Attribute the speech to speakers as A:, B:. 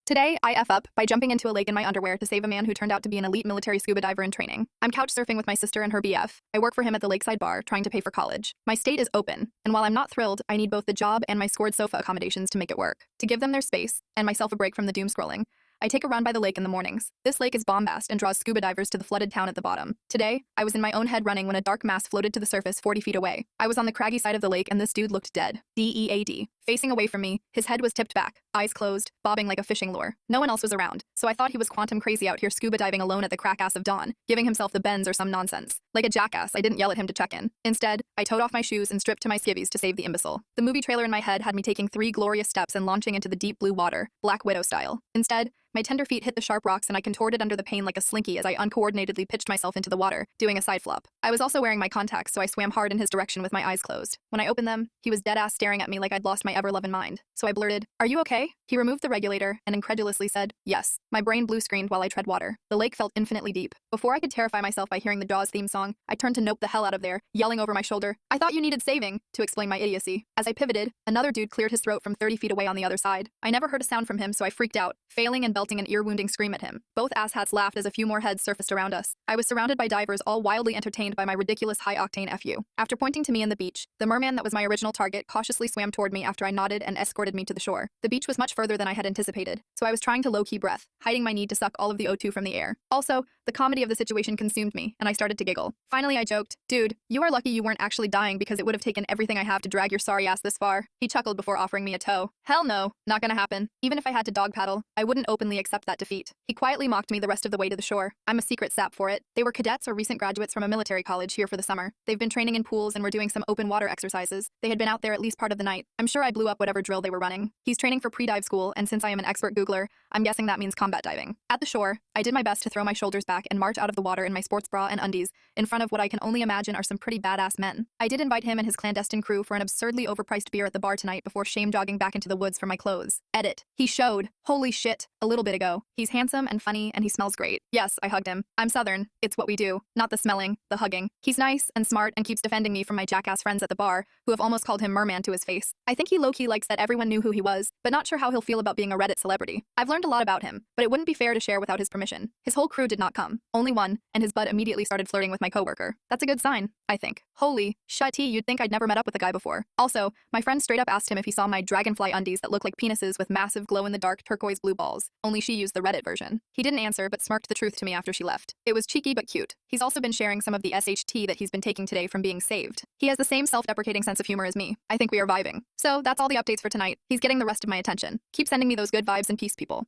A: Today, I F up by jumping into a lake in my underwear to save a man who turned out to be an elite military scuba diver in training. I'm couch surfing with my sister and her BF. I work for him at the lakeside bar, trying to pay for college. My state is open, and while I'm not thrilled, I need both the job and my scored sofa accommodations to make it work. To give them their space, and myself a break from the doom scrolling, I take a run by the lake in the mornings. This lake is bombast and draws scuba divers to the flooded town at the bottom. Today, I was in my own head running when a dark mass floated to the surface 40 feet away. I was on the craggy side of the lake and this dude looked dead. DEAD. Facing away from me, his head was tipped back, eyes closed, bobbing like a fishing lure. No one else was around, so I thought he was quantum crazy out here scuba diving alone at the crack ass of dawn, giving himself the bends or some nonsense. Like a jackass, I didn't yell at him to check in. Instead, I towed off my shoes and stripped to my skivvies to save the imbecile. The movie trailer in my head had me taking 3 glorious steps and launching into the deep blue water, Black Widow style. Instead, my tender feet hit the sharp rocks and I contorted under the pain like a slinky as I uncoordinatedly pitched myself into the water, doing a side flop. I was also wearing my contacts, so I swam hard in his direction with my eyes closed. When I opened them, he was dead-ass staring at me like I'd lost my ever-loving mind. So I blurted, "Are you okay?" He removed the regulator and incredulously said, "Yes." My brain blue-screened while I tread water. The lake felt infinitely deep. Before I could terrify myself by hearing the Jaws theme song, I turned to nope the hell out of there, yelling over my shoulder, "I thought you needed saving," to explain my idiocy. As I pivoted, another dude cleared his throat from 30 feet away on the other side. I never heard a sound from him, so I freaked out, failing and belting an ear-wounding scream at him. Both asshats laughed as a few more heads surfaced around us. I was surrounded by divers, all wildly entertained by my ridiculous high-octane FU. After pointing to me in the beach, the merman that was my original target cautiously swam toward me after I nodded and escorted me to the shore. The beach was much further than I had anticipated, so I was trying to low-key breath, hiding my need to suck all of the O2 from the air. Also, the comedy of the situation consumed me, and I started to giggle. Finally, I joked, "Dude, you are lucky you weren't actually dying because it would have taken everything I have to drag your sorry ass this far." He chuckled before offering me a tow. Hell no, not gonna happen. Even if I had to dog paddle, I wouldn't openly accept that defeat. He quietly mocked me the rest of the way to the shore. I'm a secret sap for it. They were cadets or recent graduates from a military college here for the summer. They've been training in pools and were doing some open water exercises. They had been out there at least part of the night. I'm sure I blew up whatever drill they were running. He's training for pre-dive school, and since I am an expert Googler, I'm guessing that means combat diving. At the shore, I did my best to throw my shoulders back and march out of the water in my sports bra and undies, in front of what I can only imagine are some pretty badass men. I did invite him and his clandestine crew for an absurdly overpriced beer at the bar tonight before shame jogging back into the woods for my clothes. Edit. He showed, holy shit, a little bit ago. He's handsome and funny and he smells great. Yes, I hugged him. I'm Southern. It's what we do. Not the smelling, the hugging. He's nice and smart and keeps defending me from my jackass friends at the bar, who have almost called him merman to his face. I think he low-key likes that everyone knew who he was, but not sure how he'll feel about being a Reddit celebrity. I've learned a lot about him, but it wouldn't be fair to share without his permission. His whole crew did not come. Only one, and his bud immediately started flirting with my coworker. That's a good sign, I think. Holy shit, you'd think I'd never met up with a guy before. Also, my friend straight up asked him if he saw my dragonfly undies that look like penises with massive glow-in-the-dark turquoise blue balls, only she used the Reddit version. He didn't answer but smirked the truth to me after she left. It was cheeky but cute. He's also been sharing some of the SHT that he's been taking today from being saved. He has the same self-deprecating sense of humor as me. I think we are vibing. So that's all the updates for tonight. He's getting the rest of my attention. Keep sending me those good vibes and peace, people.